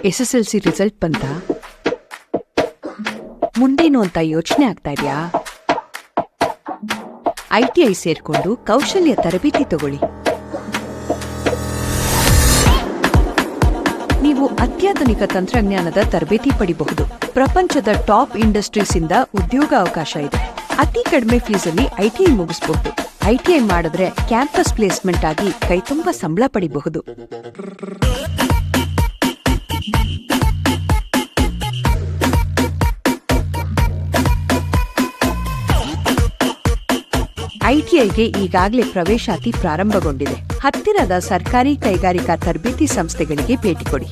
SSLC result ಬಂತಾ? ಮುಂದೇನು ಅಂತ ಯೋಚನೆ ಆಗ್ತಾ ಇದೆಯಾ? ITI ಸೇರ್ಕೊಂಡು ಕೌಶಲ್ಯ ತರಬೇತಿ ತಗೊಳ್ಳಿ. ನೀವು ಅತ್ಯಾಧುನಿಕ ತಂತ್ರಜ್ಞಾನದ ತರಬೇತಿ ಪಡಿಬಹುದು. ಪ್ರಪಂಚದ ಟಾಪ್ ಇಂಡಸ್ಟ್ರೀಸ್ ಇಂದ ಉದ್ಯೋಗ ಅವಕಾಶ ಇದೆ. ಅತಿ ಕಡಿಮೆ ಫೀಸಲ್ಲಿ ITI ಮುಗಿಸಬಹುದು. ITI ಮಾಡಿದ್ರೆ ಕ್ಯಾಂಪಸ್ ಪ್ಲೇಸ್ಮೆಂಟ್ ಆಗಿ ಕೈತುಂಬ ಸಂಬಳ ಪಡಿಬಹುದು. ITIಗೆ ಈಗಾಗಲೇ ಪ್ರವೇಶಾತಿ ಪ್ರಾರಂಭಗೊಂಡಿದೆ. ಹತ್ತಿರದ ಸರ್ಕಾರಿ ಕೈಗಾರಿಕಾ ತರಬೇತಿ ಸಂಸ್ಥೆಗಳಿಗೆ ಭೇಟಿ ಕೊಡಿ.